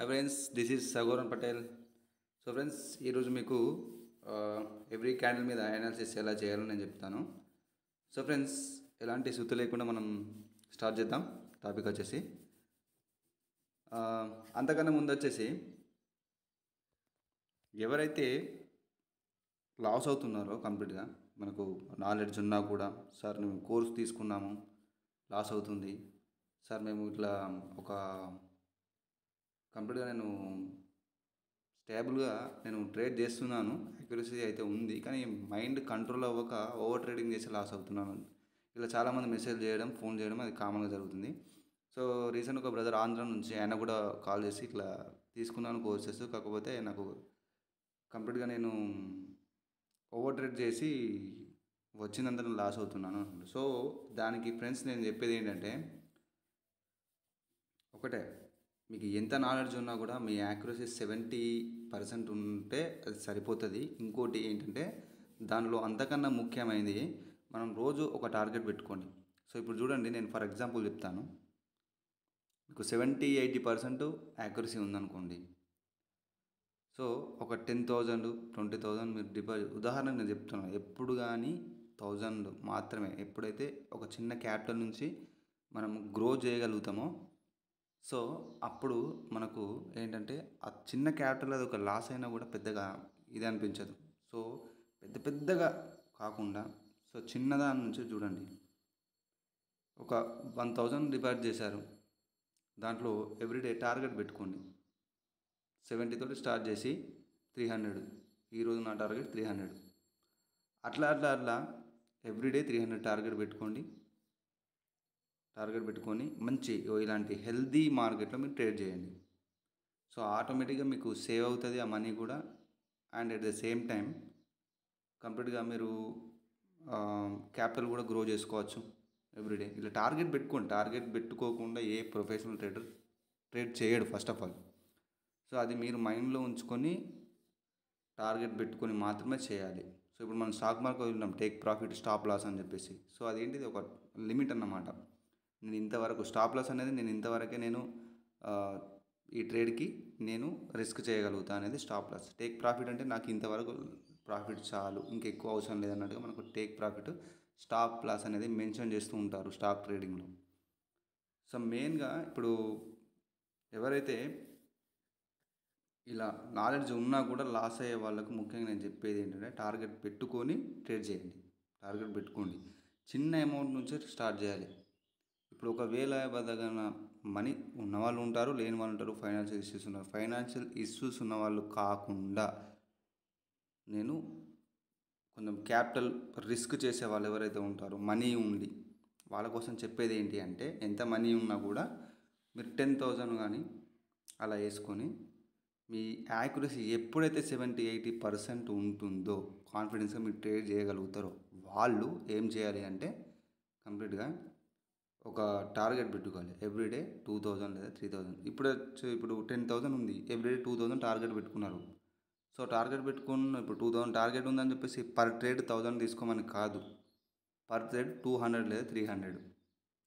Hi friends, this is Sagoran Patel. So friends, ఈరోజు మీకు every candle మీద అనాలిసిస్ ఎలా చేయాలో నేను చెప్తాను. సో ఫ్రెండ్స్, ఎలాంటి సుత్తి లేకుండా మనం స్టార్ట్ చేద్దాం. టాపిక్ వచ్చేసి అంతకన్నా ముందు వచ్చేసి ఎవరైతే లాస్ అవుతున్నారో కంప్లీట్గా, మనకు నాలెడ్జ్ ఉన్నా కూడా, సార్ మేము కోర్స్ తీసుకున్నాము లాస్ అవుతుంది, సార్ మేము ఇట్లా ఒక కంప్లీట్గా స్టేబుల్గా నేను ట్రేడ్ చేస్తున్నాను, యాక్యురసీ అయితే ఉంది, కానీ మైండ్ కంట్రోల్ అవ్వక ఓవర్ ట్రేడింగ్ చేసి లాస్ అవుతున్నాను. ఇలా చాలామంది మెసేజ్ చేయడం, ఫోన్ చేయడం అది కామన్గా జరుగుతుంది. సో రీసెంట్ ఒక బ్రదర్ ఆంధ్ర నుంచి ఆయన కూడా కాల్ చేసి ఇట్లా తీసుకున్నాను కోర్సెస్, కాకపోతే నాకు కంప్లీట్గా నేను ఓవర్ ట్రేడ్ చేసి వచ్చినంత లాస్ అవుతున్నాను. సో దానికి ఫ్రెండ్స్ నేను చెప్పేది ఏంటంటే, ఒకటే, మీకు ఎంత నాలెడ్జ్ ఉన్నా కూడా మీ యాక్యురసీ 70% ఉంటే అది సరిపోతుంది. ఇంకోటి ఏంటంటే, దానిలో అంతకన్నా ముఖ్యమైనది మనం రోజు ఒక టార్గెట్ పెట్టుకోండి. సో ఇప్పుడు చూడండి, నేను ఫర్ ఎగ్జాంపుల్ చెప్తాను. మీకు 70-80% యాక్యురసీ ఉందనుకోండి. సో ఒక 10,000 20,000 మీరు డిపాజిట్, ఉదాహరణకు నేను చెప్తున్నాను, ఎప్పుడు కానీ 1000 మాత్రమే. ఎప్పుడైతే ఒక చిన్న క్యాపిటల్ నుంచి మనం గ్రో చేయగలుగుతామో, సో అప్పుడు మనకు ఏంటంటే, ఆ చిన్న క్యాపిటల్ అది ఒక లాస్ అయినా కూడా పెద్దగా ఇది అనిపించదు. సో పెద్దగా కాకుండా, సో చిన్నదాని నుంచి చూడండి. ఒక 1000 డిపాజిట్ చేశారు, దాంట్లో ఎవ్రీడే టార్గెట్ పెట్టుకోండి. 70 తోటి స్టార్ట్ చేసి 300, ఈరోజు నా టార్గెట్ 300. అట్లా ఎవ్రీడే 300 టార్గెట్ పెట్టుకొని మంచి ఇలాంటి హెల్దీ మార్కెట్లో మీరు ట్రేడ్ చేయండి. సో ఆటోమేటిక్గా మీకు సేవ్ అవుతుంది ఆ మనీ కూడా, and at the same time కంప్లీట్గా మీరు క్యాపిటల్ కూడా గ్రో చేసుకోవచ్చు ఎవ్రీడే. ఇలా టార్గెట్ పెట్టుకోండి. టార్గెట్ పెట్టుకోకుండా ఏ ప్రొఫెషనల్ ట్రేడర్ ట్రేడ్ చేయడు ఫస్ట్ ఆఫ్ ఆల్. సో అది మీరు మైండ్లో ఉంచుకొని టార్గెట్ పెట్టుకొని మాత్రమే చేయాలి. సో ఇప్పుడు మనం స్టాక్ మార్కెట్ ఉన్నాం, టేక్ ప్రాఫిట్, స్టాప్ లాస్ అని చెప్పేసి. సో అదేంటిది, ఒక లిమిట్ అన్నమాట. నేను ఇంతవరకు స్టాప్ లాస్ అనేది నేను ఇంతవరకే ఈ ట్రేడ్కి నేను రిస్క్ చేయగలుగుతా అనేది స్టాప్ లాస్. టేక్ ప్రాఫిట్ అంటే నాకు ఇంతవరకు ప్రాఫిట్ చాలు, ఇంకెక్కువ అవసరం లేదన్నట్టుగా మనకు టేక్ ప్రాఫిట్, స్టాప్ లాస్ అనేది మెన్షన్ చేస్తూ ఉంటారు స్టాక్ ట్రేడింగ్లో. సో మెయిన్గా ఇప్పుడు ఎవరైతే ఇలా నాలెడ్జ్ ఉన్నా కూడా లాస్ అయ్యే వాళ్ళకు ముఖ్యంగా నేను చెప్పేది ఏంటంటే, టార్గెట్ పెట్టుకొని ట్రేడ్ చేయండి. టార్గెట్ పెట్టుకోండి, చిన్న అమౌంట్ నుంచే స్టార్ట్ చేయాలి. ఇప్పుడు ఒకవేళ బద్దగన మనీ ఉన్నవాళ్ళు ఉంటారు, లేని వాళ్ళు ఉంటారు, ఫైనాన్షియల్ ఇష్యూస్ ఉన్నారు. ఫైనాన్షియల్ ఇష్యూస్ ఉన్న వాళ్ళు కాకుండా నేను కొంచెం క్యాపిటల్ రిస్క్ చేసే వాళ్ళు ఎవరైతే ఉంటారో, మనీ ఉండి, వాళ్ళ కోసం చెప్పేది ఏంటి అంటే, ఎంత మనీ ఉన్నా కూడా మీరు 10,000 కానీ అలా వేసుకొని మీ యాక్యురసీ ఎప్పుడైతే 70-80% ఉంటుందో, కాన్ఫిడెన్స్గా మీరు ట్రేడ్ చేయగలుగుతారో, వాళ్ళు ఏం చేయాలి అంటే కంప్లీట్గా ఒక టార్గెట్ పెట్టుకోవాలి. ఎవ్రీడే 2000 లేదా 3000. ఇప్పుడు 10,000 ఉంది, ఎవ్రీడే 2000 టార్గెట్ పెట్టుకున్నారు. సో టార్గెట్ పెట్టుకున్న ఇప్పుడు 2000 టార్గెట్ ఉందని చెప్పేసి పర్ ట్రేడ్ 1000 తీసుకోమని కాదు, పర్ ట్రేడ్ 200 లేదా 300.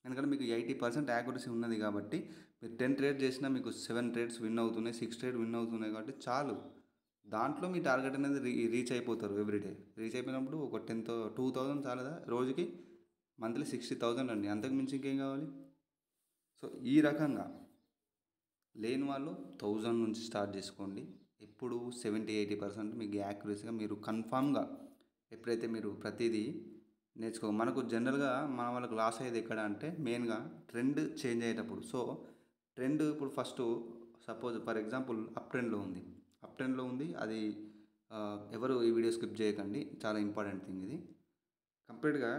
ఎందుకంటే మీకు 80% యాక్యురసీ ఉన్నది కాబట్టి, మీరు 10 ట్రేడ్ చేసినా మీకు 7 ట్రేడ్స్ విన్ అవుతున్నాయి, 6 ట్రేడ్ విన్ అవుతున్నాయి కాబట్టి చాలు. దాంట్లో మీ టార్గెట్ అనేది రీచ్ అయిపోతారు. ఎవ్రీడే రీచ్ అయిపోయినప్పుడు ఒక 2000 చాలదా రోజుకి? మంత్లీ 60,000 అండి, అంతకు మించి ఇంకేం కావాలి? సో ఈ రకంగా లేని వాళ్ళు 1000 నుంచి స్టార్ట్ చేసుకోండి. ఎప్పుడు 70-80% మీకు యాక్యురసీగా మీరు కన్ఫామ్గా, ఎప్పుడైతే మీరు ప్రతిదీ మనకు జనరల్గా మన వాళ్ళకి లాస్ అయ్యేది ఎక్కడ అంటే, మెయిన్గా ట్రెండ్ చేంజ్ అయ్యేటప్పుడు. సో ట్రెండ్ ఇప్పుడు first suppose for example up ట్రెండ్లో ఉంది అది. ఎవరు ఈ వీడియో స్కిప్ చేయకండి, చాలా ఇంపార్టెంట్ థింగ్ ఇది. కంప్లీట్గా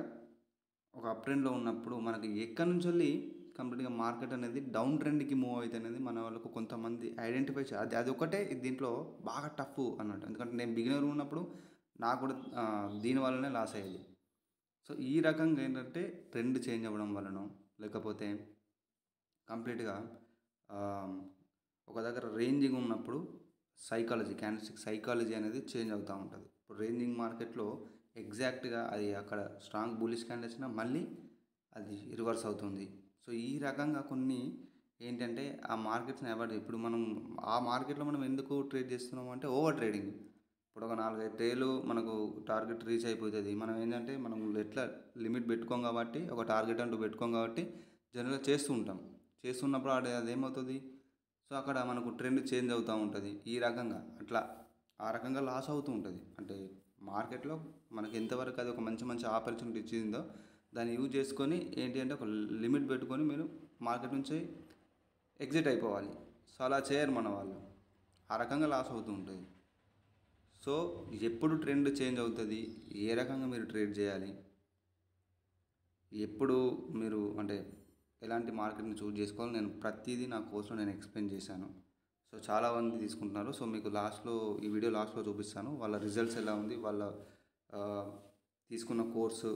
ఒక అప్ ట్రెండ్లో ఉన్నప్పుడు మనకి ఎక్కడి నుంచి వెళ్ళి కంప్లీట్గా మార్కెట్ అనేది డౌన్ ట్రెండ్కి మూవ్ అవుతుంది అనేది మన వాళ్ళకు కొంతమంది ఐడెంటిఫై చేయాలి. అది ఒకటే దీంట్లో బాగా టఫ్ అన్నట్టు. ఎందుకంటే నేను బిగినర్ ఉన్నప్పుడు నాకు కూడా దీనివల్లనే లాస్ అయ్యేది. సో ఈ రకంగా ఏంటంటే, ట్రెండ్ చేంజ్ అవ్వడం వలన, లేకపోతే కంప్లీట్గా ఒక దగ్గర రేంజింగ్ ఉన్నప్పుడు క్యాండిల్స్టిక్ సైకాలజీ అనేది చేంజ్ అవుతూ ఉంటుంది. ఇప్పుడు రేంజింగ్ మార్కెట్లో ఎగ్జాక్ట్గా అది అక్కడ స్ట్రాంగ్ బుల్లిష్ క్యాండిల్ వచ్చినా మళ్ళీ అది రివర్స్ అవుతుంది. సో ఈ రకంగా కొన్ని ఏంటంటే ఆ మార్కెట్స్ని అవాయిడ్ ఇప్పుడు మనం ఆ మార్కెట్లో మనం ఎందుకు ట్రేడ్ చేస్తున్నాం అంటే ఓవర్ ట్రేడింగ్. ఇప్పుడు ఒక 4, 5 ట్రేలు మనకు టార్గెట్ రీచ్ అయిపోతుంది. మనం ఏంటంటే మనం ఎట్లా లిమిట్ పెట్టుకోం కాబట్టి, ఒక టార్గెట్ అంటూ పెట్టుకోం కాబట్టి జనరల్గా చేస్తూ ఉంటాం. చేస్తున్నప్పుడు అదేమవుతుంది, సో అక్కడ మనకు ట్రెండ్ చేంజ్ అవుతూ ఉంటుంది. ఈ రకంగా అట్లా ఆ రకంగా లాస్ అవుతూ ఉంటుంది. అంటే మార్కెట్లో మనకి ఎంతవరకు అది ఒక మంచి మంచి ఆపర్చునిటీ ఇచ్చిందో దాన్ని యూజ్ చేసుకొని ఏంటి అంటే ఒక లిమిట్ పెట్టుకొని మీరు మార్కెట్ నుంచి ఎగ్జిట్ అయిపోవాలి. సో అలా చేయరు మన వాళ్ళు. ఆ రకంగా లాస్ అవుతూ ఉంటుంది. సో ఎప్పుడు ట్రెండ్ చేంజ్ అవుతుంది, ఏ రకంగా మీరు ట్రేడ్ చేయాలి, ఎప్పుడు మీరు అంటే ఎలాంటి మార్కెట్ని చూస్ చేసుకోవాలి, నేను ప్రతిదీ నా కోర్సులో నేను ఎక్స్ప్లెయిన్ చేశాను. సో చాలామంది తీసుకుంటున్నారు. సో మీకు లాస్ట్లో ఈ వీడియో లాస్ట్లో చూపిస్తాను వాళ్ళ రిజల్ట్స్ ఎలా ఉంది, వాళ్ళ ఆ, తీసుకున్న కోర్సు.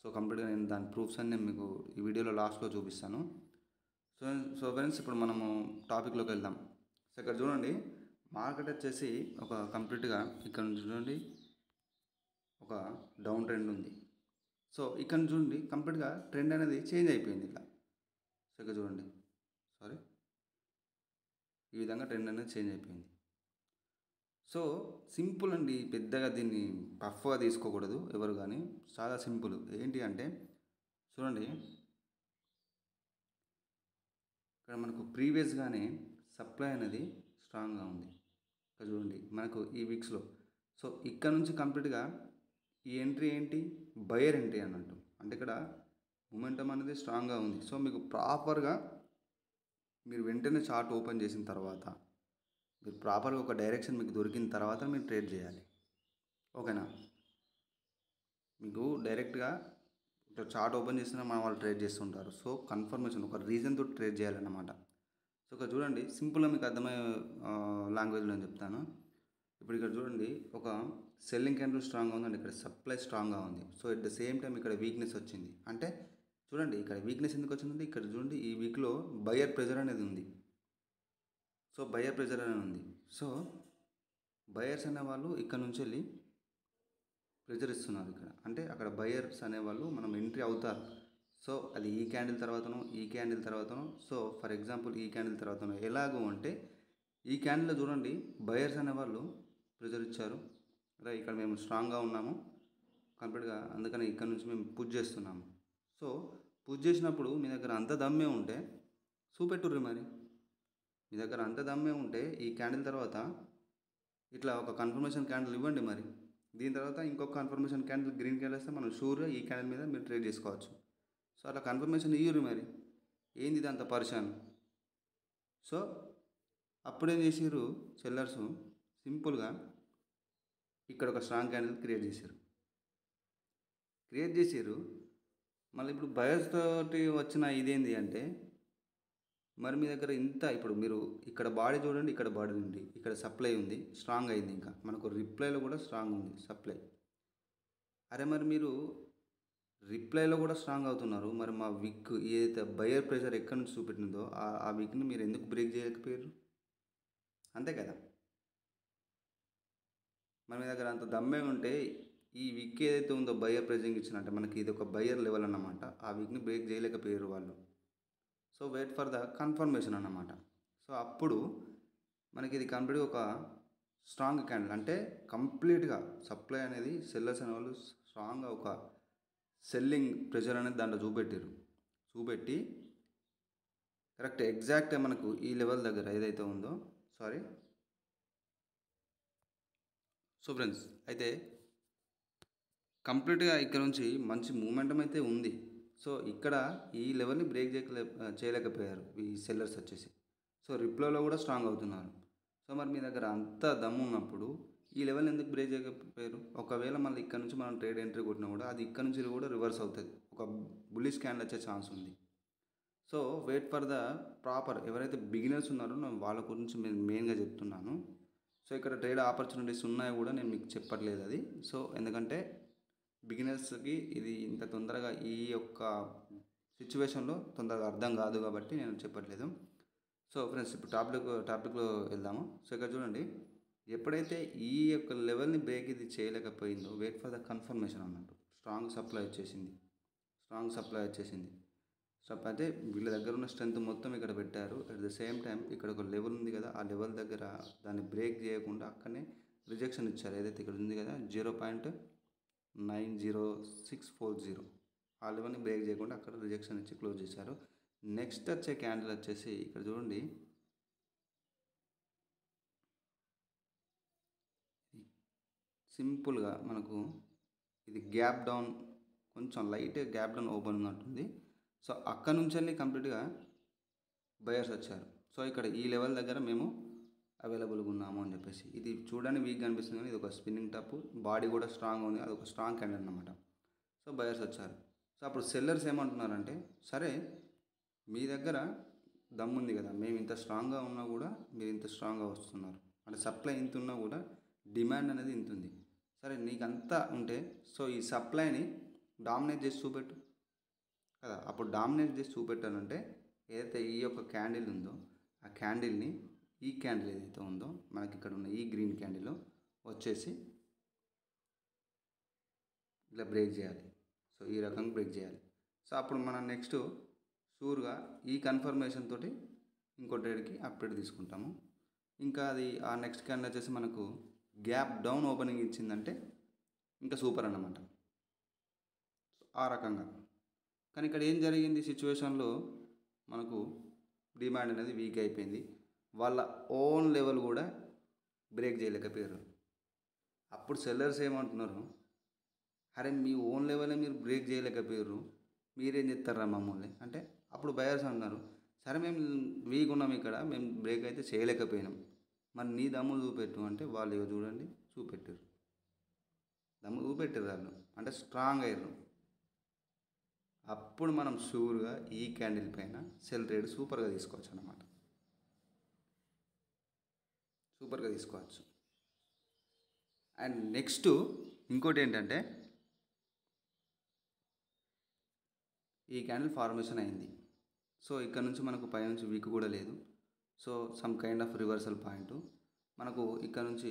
సో కంప్లీట్గా నేను దాని ప్రూఫ్స్ అన్ని నేను మీకు ఈ వీడియోలో లాస్ట్లో చూపిస్తాను. సో సో ఫ్రెండ్స్ ఇప్పుడు మనము టాపిక్లోకి వెళ్దాం. సో ఇక్కడ చూడండి, మార్కెట్ వచ్చేసి ఒక కంప్లీట్గా ఇక్కడ నుంచి చూడండి ఒక డౌన్ ట్రెండ్ ఉంది. సో ఇక్కడ చూడండి కంప్లీట్గా ట్రెండ్ అనేది చేంజ్ అయిపోయింది ఇట్లా. సో ఇక్కడ చూడండి, సారీ, ఈ విధంగా ట్రెండ్ అనేది చేంజ్ అయిపోయింది. సో సింపుల్ అండి, పెద్దగా దీన్ని టఫ్గా తీసుకోకూడదు ఎవరు కానీ, చాలా సింపుల్. ఏంటి అంటే చూడండి, ఇక్కడ మనకు ప్రీవియస్గానే సప్లై అనేది స్ట్రాంగ్గా ఉంది. ఇక్కడ చూడండి మనకు ఈ వీక్స్లో. సో ఇక్కడ నుంచి కంప్లీట్గా ఈ ఎంట్రీ ఏంటి, బయర్ ఎంట్రీ అన్నట్టు. అంటే ఇక్కడ మొమెంటం అనేది స్ట్రాంగ్గా ఉంది. సో మీకు ప్రాపర్గా మీరు వెంటనే చార్ట్ ఓపెన్ చేసిన తర్వాత, మీరు ప్రాపర్గా ఒక డైరెక్షన్ మీకు దొరికిన తర్వాత మీరు ట్రేడ్ చేయాలి. ఓకేనా? మీకు డైరెక్ట్గా ఇట్లా చార్ట్ ఓపెన్ చేసిన మన వాళ్ళు ట్రేడ్ చేస్తుంటారు. సో కన్ఫర్మేషన్ ఒక రీజన్తో ట్రేడ్ చేయాలన్నమాట. సో ఇక్కడ చూడండి, సింపుల్గా మీకు అర్థమయ్యే లాంగ్వేజ్లో నేను చెప్తాను. ఇప్పుడు ఇక్కడ చూడండి, ఒక సెల్లింగ్ క్యాండిల్ స్ట్రాంగ్గా ఉందండి, ఇక్కడ సప్లై స్ట్రాంగ్గా ఉంది. So at the same time ఇక్కడ వీక్నెస్ వచ్చింది. అంటే చూడండి ఇక్కడ వీక్నెస్ ఎందుకు వచ్చిందంటే, ఇక్కడ చూడండి ఈ వీక్లో బయర్ ప్రెజర్ అనేది ఉంది. సో బయర్ ప్రెజర్ అనేది ఉంది. సో బయర్స్ అనేవాళ్ళు ఇక్కడ నుంచి వెళ్ళి ప్రెజర్ ఇస్తున్నారు ఇక్కడ. అంటే అక్కడ బయర్స్ అనేవాళ్ళు మనం ఎంట్రీ అవుతారు. సో అది ఈ క్యాండిల్ తర్వాతనో ఈ క్యాండిల్ తర్వాతనో, సో ఫర్ ఎగ్జాంపుల్ ఈ క్యాండిల్ తర్వాతనో ఎలాగో అంటే ఈ క్యాండిల్లో చూడండి బయర్స్ అనేవాళ్ళు ప్రెజర్ ఇచ్చారు. ఇక్కడ మేము స్ట్రాంగ్గా ఉన్నాము కంప్లీట్గా, అందుకని ఇక్కడ నుంచి మేము పుష్ చేస్తున్నాము. సో పుష్ చేసినప్పుడు మీ దగ్గర అంత దమ్మే ఉంటే చూపెట్టుర్రి. మరి మీ దగ్గర అంత దమ్మే ఉంటే ఈ క్యాండిల్ తర్వాత ఇట్లా ఒక కన్ఫర్మేషన్ క్యాండిల్ ఇవ్వండి. మరి దీని తర్వాత ఇంకొక కన్ఫర్మేషన్ క్యాండిల్ గ్రీన్ క్యాండిల్ వస్తే మనం షూర్గా ఈ క్యాండిల్ మీద మీరు ట్రేడ్ చేసుకోవచ్చు. సో అట్లా కన్ఫర్మేషన్ ఇయ్యూరి. మరి ఏంది ఇది అంత పరిశాన్? సో అప్పుడేం చేసారు సెల్లర్స్, సింపుల్గా ఇక్కడ ఒక స్ట్రాంగ్ క్యాండిల్ క్రియేట్ చేసారు. మళ్ళీ ఇప్పుడు బయర్స్ తోటి వచ్చిన ఇదేంది అంటే, మరి మీ దగ్గర ఇంత ఇప్పుడు మీరు ఇక్కడ బాడీ చూడండి, ఇక్కడ బాడీ ఉంది, ఇక్కడ సప్లై ఉంది, స్ట్రాంగ్ అయింది. ఇంకా మనకు రిప్లైలో కూడా స్ట్రాంగ్ ఉంది సప్లై. అరే మరి మీరు రిప్లైలో కూడా స్ట్రాంగ్ అవుతున్నారు, మరి మా విక్ ఏదైతే బయర్ ప్రెషర్ ఎక్కడి నుంచి చూపెట్టిందో ఆ విక్ని మీరు ఎందుకు బ్రేక్ చేయలేకపోయారు? అంతే కదా. మన దగ్గర అంత దమ్మే ఉంటే ఈ విక్ ఏదైతే ఉందో బయర్ ప్రెజరింగ్ ఇచ్చినట్టే మనకి ఇది ఒక బయర్ లెవెల్ అన్నమాట, ఆ విక్ని బ్రేక్ చేయలేకపోయారు వాళ్ళు. So wait for the confirmation అన్నమాట. సో అప్పుడు మనకి ఇది కంప్లీట్గా ఒక స్ట్రాంగ్ క్యాండిల్, అంటే కంప్లీట్గా సప్లై అనేది సెల్లర్స్ అనే వాళ్ళు స్ట్రాంగ్గా ఒక సెల్లింగ్ ప్రెషర్ అనేది దాంట్లో చూపెట్టి కరెక్ట్ ఎగ్జాక్ట్ మనకు ఈ లెవెల్ దగ్గర ఏదైతే ఉందో, సారీ. సో ఫ్రెండ్స్, అయితే కంప్లీట్గా ఇక్కడ నుంచి మంచి మూమెంటం అయితే ఉంది. సో ఇక్కడ ఈ లెవెల్ని బ్రేక్ చేయలేకపోయారు ఈ సెల్లర్స్ వచ్చేసి. సో రిప్లైలో కూడా స్ట్రాంగ్ అవుతున్నారు. సో మరి మీ దగ్గర అంత దమ్ము ఉన్నప్పుడు ఈ లెవెల్ ఎందుకు బ్రేక్ చేయకపోయారు? ఒకవేళ మళ్ళీ ఇక్కడ నుంచి మనం ట్రేడ్ ఎంట్రీ కొట్టినా కూడా అది ఇక్కడ నుంచి కూడా రివర్స్ అవుతుంది, ఒక బుల్లిష్ క్యాండిల్ వచ్చే ఛాన్స్ ఉంది. So wait for the proper, ఎవరైతే బిగినర్స్ ఉన్నారో నేను వాళ్ళ గురించి నేను మెయిన్గా చెప్తున్నాను. సో ఇక్కడ ట్రేడ్ ఆపర్చునిటీస్ ఉన్నాయి కూడా, నేను మీకు చెప్పట్లేదు అది. సో ఎందుకంటే బిగినర్స్కి ఇది ఇంత తొందరగా ఈ యొక్క సిచ్యువేషన్లో తొందరగా అర్థం కాదు కాబట్టి నేను చెప్పట్లేదు. సో ఫ్రెండ్స్ ఇప్పుడు టాపిక్లో వెళ్దాము. సో ఇక్కడ చూడండి, ఎప్పుడైతే ఈ యొక్క లెవెల్ని బ్రేక్ ఇది చేయలేకపోయిందో వెయిట్ ఫర్ ద కన్ఫర్మేషన్ అన్నట్టు స్ట్రాంగ్ సప్లై వచ్చేసింది. అయితే వీళ్ళ దగ్గర ఉన్న స్ట్రెంత్ మొత్తం ఇక్కడ పెట్టారు. అట్ ద సేమ్ టైం ఇక్కడ ఒక లెవెల్ ఉంది కదా, ఆ లెవెల్ దగ్గర దాన్ని బ్రేక్ చేయకుండా అక్కడనే రిజెక్షన్ ఇచ్చారు. ఏదైతే ఇక్కడ ఉంది కదా 0.90640, ఆ లెవెల్ని బ్రేక్ చేయకుండా అక్కడ రిజెక్షన్ ఇచ్చి క్లోజ్ చేశారు. నెక్స్ట్ వచ్చే క్యాండిల్ వచ్చేసి ఇక్కడ చూడండి, సింపుల్గా మనకు ఇది గ్యాప్ డౌన్, కొంచెం లైట్ గ్యాప్ డౌన్ ఓపెన్ ఉన్నట్టుంది. సో అక్కడ నుంచి వెళ్ళి కంప్లీట్గా బయర్స్ వచ్చారు. సో ఇక్కడ ఈ లెవెల్ దగ్గర మేము అవైలబుల్గా ఉన్నాము అని చెప్పేసి, ఇది చూడడానికి వీక్గా అనిపిస్తుంది కానీ ఇది ఒక స్పిన్నింగ్ టప్, బాడీ కూడా స్ట్రాంగ్ ఉంది, అది ఒక స్ట్రాంగ్ క్యాండిల్ అన్నమాట. సో బయర్స్ వచ్చారు. సో అప్పుడు సెల్లర్స్ ఏమంటున్నారంటే, సరే మీ దగ్గర దమ్ముంది కదా, మేము ఇంత స్ట్రాంగ్గా ఉన్నా కూడా మీరు ఇంత స్ట్రాంగ్గా వస్తున్నారు అంటే సప్లై ఇంత ఉన్నా కూడా డిమాండ్ అనేది ఇంత ఉంది. సరే నీకు అంతా ఉంటే సో ఈ సప్లైని డామినేట్ చేసి చూపెట్టు కదా. అప్పుడు డామినేట్ చేసి చూపెట్టాలంటే ఏదైతే ఈ యొక్క క్యాండిల్ ఉందో ఆ క్యాండిల్ని, ఈ క్యాండిల్ ఏదైతే ఉందో మనకి ఇక్కడ ఉన్న ఈ గ్రీన్ క్యాండిల్ వచ్చేసి ఇలా బ్రేక్ చేయాలి. సో ఈ రకంగా బ్రేక్ చేయాలి. సో అప్పుడు మనం నెక్స్ట్ షూర్గా ఈ కన్ఫర్మేషన్ తోటి ఇంకో ట్రేడ్కి అప్డేట్ తీసుకుంటాము. ఇంకా అది ఆ నెక్స్ట్ క్యాండిల్ వచ్చేసి మనకు గ్యాప్ డౌన్ ఓపెనింగ్ ఇచ్చిందంటే ఇంకా సూపర్ అన్నమాట. ఆ రకంగా. కానీ ఇక్కడ ఏం జరిగింది సిచ్యువేషన్లో, మనకు డిమాండ్ అనేది వీక్ అయిపోయింది. వాళ్ళ ఓన్ లెవెల్ కూడా బ్రేక్ చేయలేకపోయారు. అప్పుడు సెల్లర్స్ ఏమంటున్నారు, అరే మీ ఓన్ లెవెలే మీరు బ్రేక్ చేయలేకపోయారు, మీరేం చెప్తారా మమ్మల్ని అంటే. అప్పుడు బయర్స్ అన్నారు, సరే మేము వీక్ ఉన్నాం ఇక్కడ, మేము బ్రేక్ అయితే చేయలేకపోయినాం, మరి నీ దమ్ము చూపెట్టు అంటే వాళ్ళు ఇక చూడండి చూపెట్టారు, దమ్ము చూపెట్టారు వాళ్ళు అంటే స్ట్రాంగ్ అయ్యారు. అప్పుడు మనం షూర్గా ఈ క్యాండిల్ పైన సెల్ ట్రేడ్ సూపర్గా తీసుకోవచ్చు అన్నమాట, సూపర్గా తీసుకోవచ్చు. అండ్ నెక్స్ట్ ఇంకోటి ఏంటంటే, ఈ క్యాండిల్ ఫార్మేషన్ అయింది. సో ఇక్కడ నుంచి మనకు పైనుంచి వీక్ కూడా లేదు. So some kind of reversal point మనకు ఇక్కడ నుంచి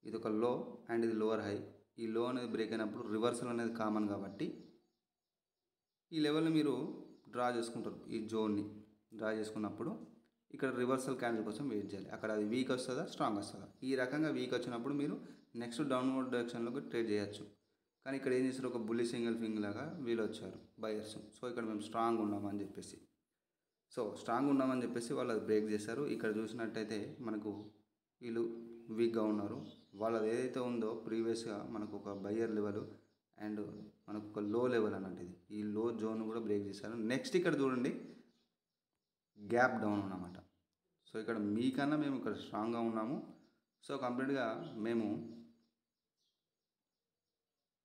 ఇది ఒక లో అండ్ ఇది లోవర్ హై. ఈ లో అనేది బ్రేక్ అయినప్పుడు రివర్సల్ అనేది కామన్ కాబట్టి ఈ లెవెల్ని మీరు డ్రా చేసుకుంటారు. ఈ జోన్ని డ్రా చేసుకున్నప్పుడు ఇక్కడ రివర్సల్ క్యాండిల్ కోసం వెయిట్ చేయాలి. అక్కడ అది వీక్ వస్తుందా స్ట్రాంగ్ వస్తుందా. ఈ రకంగా వీక్ వచ్చినప్పుడు మీరు నెక్స్ట్ డౌన్వర్డ్ డైరెక్షన్లోకి ట్రేడ్ చేయొచ్చు. కానీ ఇక్కడ ఏం చేస్తారు, ఒక బుల్లి సింగిల్ ఫింగ్ లాగా వీళ్ళు వచ్చారు బయర్స్. సో ఇక్కడ మేము స్ట్రాంగ్ ఉన్నామని చెప్పేసి, వాళ్ళు అది బ్రేక్ చేశారు. ఇక్కడ చూసినట్టయితే మనకు వీళ్ళు వీక్గా ఉన్నారు. వాళ్ళది ఏదైతే ఉందో ప్రీవియస్గా మనకు ఒక బయ్యర్ లెవెల్ అండ్ మనకు ఒక లో లెవెల్ అన్నట్టు, ఇది ఈ లో జోన్ కూడా బ్రేక్ చేశారు. నెక్స్ట్ ఇక్కడ చూడండి గ్యాప్ డౌన్ అన్నమాట. సో ఇక్కడ మీకన్నా మేము ఇక్కడ స్ట్రాంగ్గా ఉన్నాము. సో కంప్లీట్గా మేము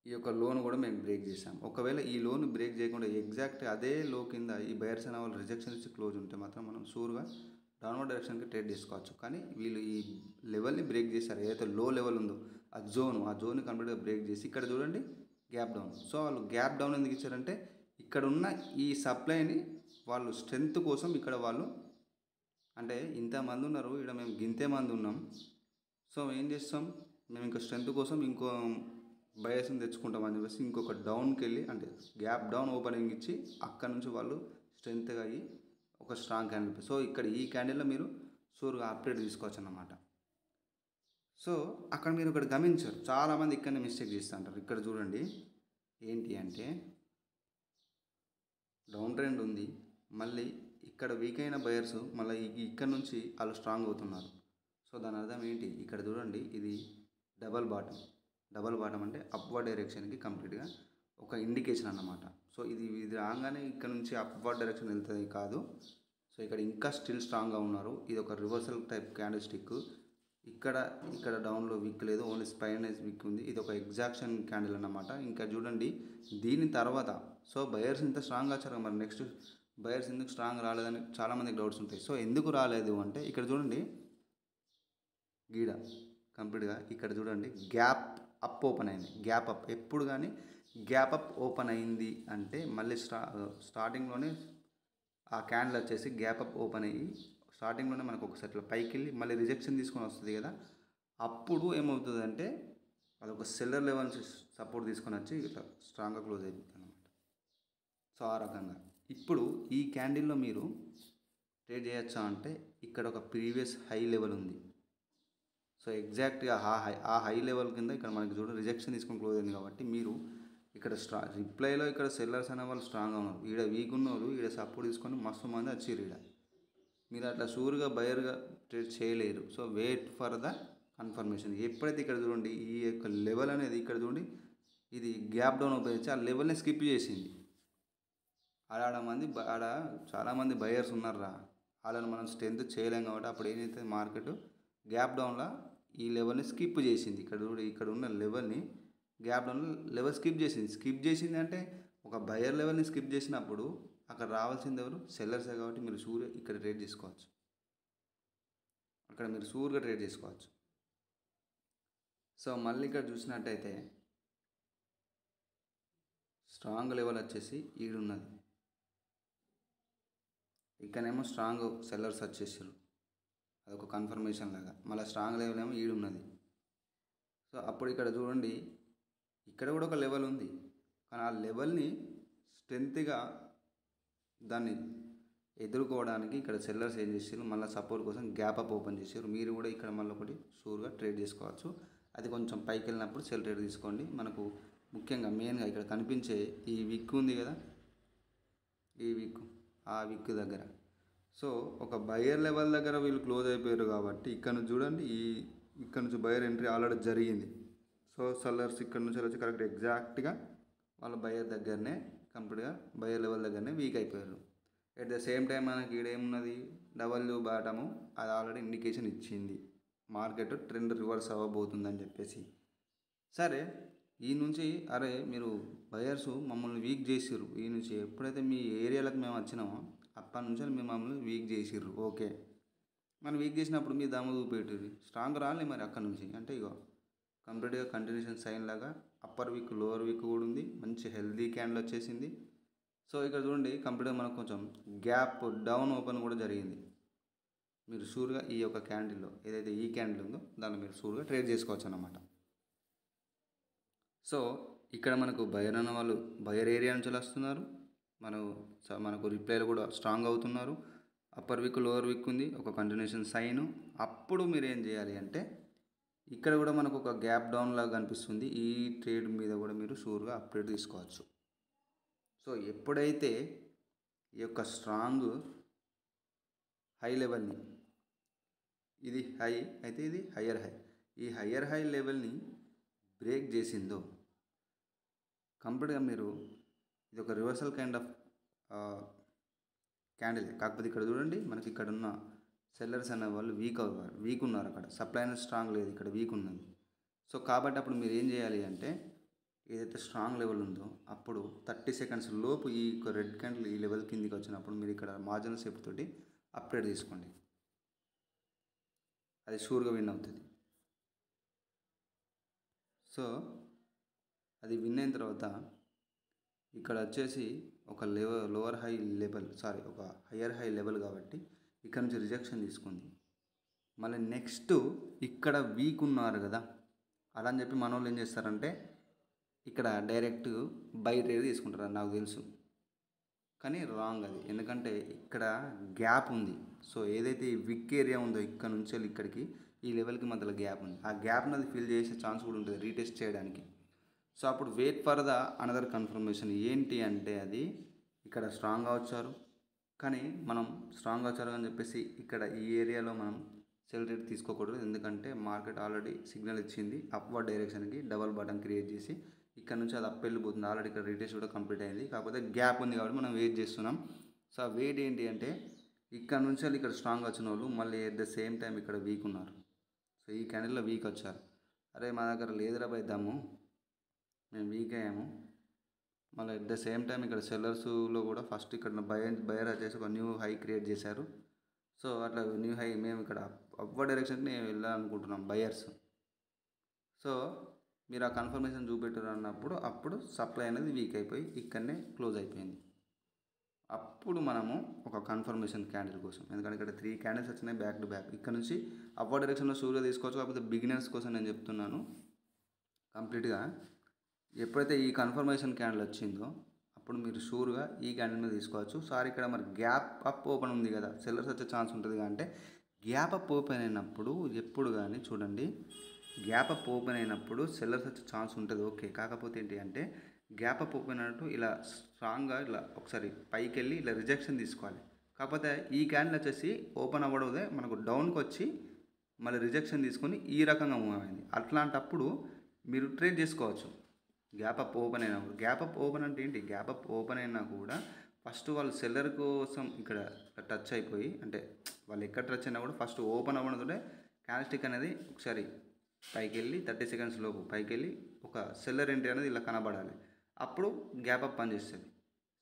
ఈ యొక్క లోన్ కూడా మేము బ్రేక్ చేసాం. ఒకవేళ ఈ లోన్ బ్రేక్ చేయకుండా ఎగ్జాక్ట్ అదే లో కింద ఈ బయర్స్ అనే వాళ్ళు రిజెక్షన్ ఇచ్చి క్లోజ్ ఉంటే మాత్రం మనం షూర్గా డౌన్వర్డ్ డైరెక్షన్కి ట్రేడ్ చేసుకోవచ్చు. కానీ వీళ్ళు ఈ లెవెల్ని బ్రేక్ చేశారు, ఏదైతే లో లెవెల్ ఉందో ఆ జోన్ని కంప్లీట్గా బ్రేక్ చేసి ఇక్కడ చూడండి గ్యాప్ డౌన్. సో వాళ్ళు గ్యాప్ డౌన్ ఎందుకు ఇచ్చారంటే, ఇక్కడ ఉన్న ఈ సప్లైని వాళ్ళు స్ట్రెంత్ కోసం ఇక్కడ వాళ్ళు అంటే ఇంతమంది ఉన్నారు, ఇక్కడ మేము గింతే మంది ఉన్నాం, సో ఏం చేస్తాం మేము ఇంకా స్ట్రెంత్ కోసం ఇంకో బయర్స్ని తెచ్చుకుంటాం అని చెప్పేసి ఇంకొక డౌన్కి వెళ్ళి అంటే గ్యాప్ డౌన్ ఓపెనింగ్ ఇచ్చి అక్కడ నుంచి వాళ్ళు స్ట్రెంత్గా అయ్యి ఒక స్ట్రాంగ్ క్యాండిల్. సో ఇక్కడ ఈ క్యాండిల్లో మీరు షూర్గా అప్డేట్ తీసుకోవచ్చు అన్నమాట. సో అక్కడ మీరు ఒకటి గమనించారు, చాలామంది ఇక్కడనే మిస్టేక్ చేస్తూ ఉంటారు. ఇక్కడ చూడండి ఏంటి అంటే, డౌన్ ట్రెండ్ ఉంది, మళ్ళీ ఇక్కడ వీక్ అయిన బయర్స్ మళ్ళీ ఇక్కడ నుంచి వాళ్ళు స్ట్రాంగ్ అవుతున్నారు. సో దాని అర్థం ఏంటి, ఇక్కడ చూడండి ఇది డబల్ బాటమ్ అంటే అప్వర్డ్ డైరెక్షన్కి కంప్లీట్గా ఒక ఇండికేషన్ అన్నమాట. సో ఇది రాగానే ఇక్కడ నుంచి అప్వర్డ్ డైరెక్షన్ వెళ్తుంది కాదు. సో ఇక్కడ ఇంకా స్టిల్ స్ట్రాంగ్గా ఉన్నారు. ఇది ఒక రివర్సల్ టైప్ క్యాండిల్ స్టిక్. ఇక్కడ డౌన్లో వీక్ లేదు, ఓన్లీ స్పైన్ వీక్ ఉంది. ఇది ఒక ఎగ్జాక్షన్ క్యాండిల్ అన్నమాట. ఇంకా చూడండి దీని తర్వాత సో బయర్స్ ఇంత స్ట్రాంగ్గా వచ్చారు, మరి నెక్స్ట్ బయర్స్ ఎందుకు స్ట్రాంగ్ రాలేదని చాలామందికి డౌట్స్ ఉంటాయి. సో ఎందుకు రాలేదు అంటే ఇక్కడ చూడండి గీడ కంప్లీట్గా ఇక్కడ చూడండి గ్యాప్ అప్ ఓపెన్ అయింది. గ్యాప్ అప్ ఎప్పుడు కానీ గ్యాప్ అప్ ఓపెన్ అయింది అంటే మళ్ళీ స్టార్టింగ్లోనే ఆ క్యాండిల్ వచ్చేసి గ్యాప్ అప్ ఓపెన్ అయ్యి స్టార్టింగ్లోనే మనకు ఒకసారి ఇట్లా పైకి వెళ్ళి మళ్ళీ రిజెక్షన్ తీసుకొని వస్తుంది కదా, అప్పుడు ఏమవుతుంది అంటే అదొక సెల్లర్ లెవెల్ సపోర్ట్ తీసుకొని వచ్చి ఇట్లా స్ట్రాంగ్గా క్లోజ్ అయిపోతుంది అనమాట. సో ఆ రకంగా ఇప్పుడు ఈ క్యాండిల్లో మీరు ట్రేడ్ చేయొచ్చా అంటే ఇక్కడ ఒక ప్రీవియస్ హై లెవెల్ ఉంది. సో ఎగ్జాక్ట్గా ఆ హై లెవెల్ కింద ఇక్కడ మనకి చూడండి రిజెక్షన్ తీసుకొని క్లోజ్ అయింది. కాబట్టి మీరు ఇక్కడ రిప్లైలో ఇక్కడ సెల్లర్స్ అనే వాళ్ళు స్ట్రాంగ్గా ఉన్నారు, ఈడ వీక్ ఉన్న వాళ్ళు ఈడ సపోర్ట్ తీసుకొని మస్తు మంది వచ్చిర్రు. ఈడ మీరు అట్లా షూర్గా బయర్గా ట్రేడ్ చేయలేరు. So wait for the confirmation. ఎప్పుడైతే ఇక్కడ చూడండి ఈ యొక్క లెవెల్ అనేది ఇక్కడ చూడండి ఇది గ్యాప్ డౌన్ ఉపయోగించి ఆ లెవెల్ని స్కిప్ చేసింది. ఆడ చాలామంది బయర్స్ ఉన్నారా, వాళ్ళని మనం స్ట్రెంత్ చేయలేం. కాబట్టి అప్పుడు ఏదైతే మార్కెట్ గ్యాప్ డౌన్లో ఈ లెవెల్ని స్కిప్ చేసింది. ఇక్కడ ఉన్న లెవెల్ని గ్యాప్ డౌన్ లెవెల్ స్కిప్ చేసింది అంటే ఒక బయర్ లెవెల్ని స్కిప్ చేసినప్పుడు అక్కడ రావాల్సింది ఎవరు, సెల్లర్సే. కాబట్టి మీరు షూర్గా ఇక్కడ ట్రేడ్ చేసుకోవచ్చు, ట్రేడ్ చేసుకోవచ్చు. సో మళ్ళీ ఇక్కడ చూసినట్టయితే స్ట్రాంగ్ లెవెల్ వచ్చేసి ఈడున్నది, ఇక్కడేమో స్ట్రాంగ్ సెల్లర్స్ వచ్చేసారు, అదొక కన్ఫర్మేషన్ లాగా. మళ్ళీ స్ట్రాంగ్ లెవెల్ ఏమో ఈడున్నది. సో అప్పుడు ఇక్కడ చూడండి ఇక్కడ కూడా ఒక లెవెల్ ఉంది, కానీ ఆ లెవెల్ని స్ట్రెంత్గా దాన్ని ఎదుర్కోవడానికి ఇక్కడ సెల్లర్స్ ఏం చేసారు, మళ్ళీ సపోర్ట్ కోసం గ్యాప్ అప్ ఓపెన్ చేసారు. మీరు కూడా ఇక్కడ మళ్ళీ ఒకటి షూర్గా ట్రేడ్ చేసుకోవచ్చు. అది కొంచెం పైకి వెళ్ళినప్పుడు సెల్ ట్రేడ్ తీసుకోండి. మనకు ముఖ్యంగా మెయిన్గా ఇక్కడ కనిపించే ఈ విక్ ఉంది కదా, ఈ ఆ విక్ దగ్గర సో ఒక బయర్ లెవెల్ దగ్గర వీళ్ళు క్లోజ్ అయిపోయారు. కాబట్టి ఇక్కడ నుంచి చూడండి ఇక్కడ నుంచి బయర్ ఎంట్రీ ఆల్రెడీ జరిగింది. సో సెల్లర్స్ ఇక్కడ నుంచి వచ్చి కరెక్ట్ ఎగ్జాక్ట్గా వాళ్ళ బయర్ దగ్గరనే కంప్లీట్గా బయర్ లెవెల్ దగ్గరనే వీక్ అయిపోయారు. ఎట్ ద సేమ్ టైం మనకి ఈడేమున్నది డబ్ల్యూ బాటము, అది ఆల్రెడీ ఇండికేషన్ ఇచ్చింది మార్కెట్ ట్రెండ్ రివర్స్ అవ్వబోతుందని చెప్పేసి. సరే ఈ నుంచి అరే మీరు బయర్స్ మమ్మల్ని వీక్ చేసిర్రు, ఈ నుంచి ఎప్పుడైతే మీ ఏరియాలకు మేము వచ్చినామో అప్పటి నుంచి మేము మమ్మల్ని వీక్ చేసిర్రు. ఓకే మనం వీక్ చేసినప్పుడు మీ దమ్ము చూపెట్టిర్రు, స్ట్రాంగ్ రాలే మరి అక్కడ నుంచి అంటే ఇగో కంప్లీట్గా కంటిన్యూషన్ సైన్ లాగా అప్పర్ వీక్ లోవర్ వీక్ కూడా ఉంది, మంచి హెల్దీ క్యాండిల్ వచ్చేసింది. సో ఇక్కడ చూడండి కంప్లీట్గా మనకు కొంచెం గ్యాప్ డౌన్ ఓపెన్ కూడా జరిగింది. మీరు షూర్గా ఈ యొక్క క్యాండిల్లో ఏదైతే ఈ క్యాండిల్ ఉందో దాన్ని మీరు షూర్గా ట్రేడ్ చేసుకోవచ్చు అన్నమాట. సో ఇక్కడ మనకు బయర్ అన్న వాళ్ళు బయర్ ఏరియా నుంచి వస్తున్నారు, మనకు రిప్లైలు కూడా స్ట్రాంగ్ అవుతున్నారు. అప్పర్ వీక్ లోవర్ వీక్ ఉంది, ఒక కంటిన్యూషన్ సైన్. అప్పుడు మీరు ఏం చేయాలి అంటే ఇక్కడ కూడా మనకు ఒక గ్యాప్ డౌన్ లాగా కనిపిస్తుంది, ఈ ట్రేడ్ మీద కూడా మీరు షూర్గా అప్డేట్ తీసుకోవచ్చు. సో ఎప్పుడైతే ఈ యొక్క స్ట్రాంగ్ హై లెవెల్ని, ఇది హై అయితే ఇది హయ్యర్ హై, ఈ హయ్యర్ హై లెవెల్ని బ్రేక్ చేసిందో కంప్లీట్గా మీరు ఇది ఒక రివర్సల్ కైండ్ ఆఫ్ క్యాండిల్. కాకపోతే ఇక్కడ చూడండి మనకి ఇక్కడ ఉన్న సెల్లర్స్ అనే వాళ్ళు వీక్ ఉన్నారు, అక్కడ సప్లై అనేది స్ట్రాంగ్ లేదు, ఇక్కడ వీక్ ఉన్నది. సో కాబట్టి అప్పుడు మీరు ఏం చేయాలి అంటే ఏదైతే స్ట్రాంగ్ లెవెల్ ఉందో అప్పుడు 30 సెకండ్స్ లోపు ఈ రెడ్ క్యాండిల్ ఈ లెవెల్ కిందికి వచ్చినప్పుడు మీరు ఇక్కడ మార్జినల్ సేఫ్ తోటి అప్డేట్ తీసుకోండి, అది షూర్గా విన్ అవుతుంది. సో అది విన్ అయిన తర్వాత ఇక్కడ వచ్చేసి ఒక లోవర్ హై లెవెల్ ఒక హయ్యర్ హై లెవెల్ కాబట్టి ఇక్కడ నుంచి రిజెక్షన్ తీసుకుంది. మళ్ళీ నెక్స్ట్ ఇక్కడ వీక్ ఉన్నారు కదా, అలా అని చెప్పి మన వాళ్ళు ఏం చేస్తారంటే ఇక్కడ డైరెక్ట్ బై ట్రేడ్ తీసుకుంటారు, అది నాకు తెలుసు. కానీ రాంగ్ అది, ఎందుకంటే ఇక్కడ గ్యాప్ ఉంది. సో ఏదైతే ఈ విక్ ఏరియా ఉందో ఇక్కడ నుంచి ఇక్కడికి ఈ లెవెల్కి మధ్యలో గ్యాప్ ఉంది, ఆ గ్యాప్ని అది ఫిల్ చేసే ఛాన్స్ కూడా ఉంటుంది రీటెస్ట్ చేయడానికి. సో అప్పుడు wait for the another confirmation. ఏంటి అంటే అది ఇక్కడ స్ట్రాంగ్గా వచ్చారు, కానీ మనం స్ట్రాంగ్గా వచ్చారు అని చెప్పేసి ఇక్కడ ఈ ఏరియాలో మనం సెల్ ట్రేడ్ తీసుకోకూడదు. ఎందుకంటే మార్కెట్ ఆల్రెడీ సిగ్నల్ ఇచ్చింది అప్వర్డ్ డైరెక్షన్కి, డబల్ బటన్ క్రియేట్ చేసి ఇక్కడ నుంచి అది అప్ వెళ్ళిపోతుంది. ఆల్రెడీ ఇక్కడ రీటెస్ట్ కూడా కంప్లీట్ అయింది, కాకపోతే గ్యాప్ ఉంది కాబట్టి మనం వెయిట్ చేస్తున్నాం. సో ఆ వెయిట్ ఏంటి అంటే ఇక్కడ నుంచి ఇక్కడ స్ట్రాంగ్ వచ్చిన వాళ్ళు మళ్ళీ ఎట్ ద సేమ్ టైం ఇక్కడ వీక్ ఉన్నారు. సో ఈ క్యాండిల్లో వీక్ వచ్చారు, అరే మా దగ్గర లేదురా బైద్దాము, మేము వీక్ అయ్యాము. మళ్ళీ ఎట్ ద సేమ్ టైం ఇక్కడ సెల్లర్స్లో కూడా ఫస్ట్ ఇక్కడ బయర్ వచ్చేసి ఒక న్యూ హై క్రియేట్ చేశారు. సో అట్లా న్యూ హై మేము ఇక్కడ అప్వర్డ్ డైరెక్షన్కి వెళ్ళాలనుకుంటున్నాం బయర్స్. సో మీరు ఆ కన్ఫర్మేషన్ చూపెట్టారు అన్నప్పుడు అప్పుడు సప్లై అనేది వీక్ అయిపోయి ఇక్కడనే క్లోజ్ అయిపోయింది. అప్పుడు మనము ఒక కన్ఫర్మేషన్ క్యాండిల్ కోసం, ఎందుకంటే ఇక్కడ 3 క్యాండిల్స్ వచ్చినాయి బ్యాక్ టు బ్యాక్, ఇక్కడ నుంచి అప్వర్డ్ డైరెక్షన్లో షూర్గా తీసుకోవచ్చు. కాకపోతే బిగినర్స్ కోసం నేను చెప్తున్నాను కంప్లీట్గా. ఎప్పుడైతే ఈ కన్ఫర్మేషన్ క్యాండిల్ వచ్చిందో అప్పుడు మీరు షూర్గా ఈ క్యాండిల్ మీద తీసుకోవచ్చు. సార్ ఇక్కడ మరి గ్యాప్ అప్ ఓపెన్ ఉంది కదా, సెల్లర్స్ వచ్చే ఛాన్స్ ఉంటుంది అంటే గ్యాప్ అప్ ఓపెన్ అయినప్పుడు ఎప్పుడు కానీ చూడండి, గ్యాప్ అప్ ఓపెన్ అయినప్పుడు సెల్లర్స్ వచ్చే ఛాన్స్ ఉంటుంది ఓకే. కాకపోతే ఏంటి అంటే గ్యాప్ అప్ ఓపెన్ అయినట్టు ఇలా స్ట్రాంగ్గా ఇలా ఒకసారి పైకి వెళ్ళి ఇలా రిజెక్షన్ తీసుకోవాలి. కాకపోతే ఈ క్యాండిల్ వచ్చేసి ఓపెన్ అవ్వడదే మనకు డౌన్కి వచ్చి మళ్ళీ రిజెక్షన్ తీసుకొని ఈ రకంగా మూవ్ అయింది. అట్లాంటప్పుడు మీరు ట్రేడ్ చేసుకోవచ్చు గ్యాప్ అప్ ఓపెన్ అయినప్పుడు. గ్యాప్ అప్ ఓపెన్ అంటే ఏంటి, గ్యాప్ అప్ ఓపెన్ అయినా కూడా ఫస్ట్ వాళ్ళు సెల్లర్ కోసం ఇక్కడ టచ్ అయిపోయి, అంటే వాళ్ళు ఎక్కడ టచ్ అయినా కూడా ఫస్ట్ ఓపెన్ అవ్వడంతో క్యాండిల్ స్టిక్ అనేది ఒకసారి పైకి వెళ్ళి 30 సెకండ్స్ లోపు పైకి వెళ్ళి ఒక సెల్లర్ ఎంట్రీ అనేది ఇలా కనబడాలి. అప్పుడు గ్యాప్ అప్ పనిచేస్తుంది.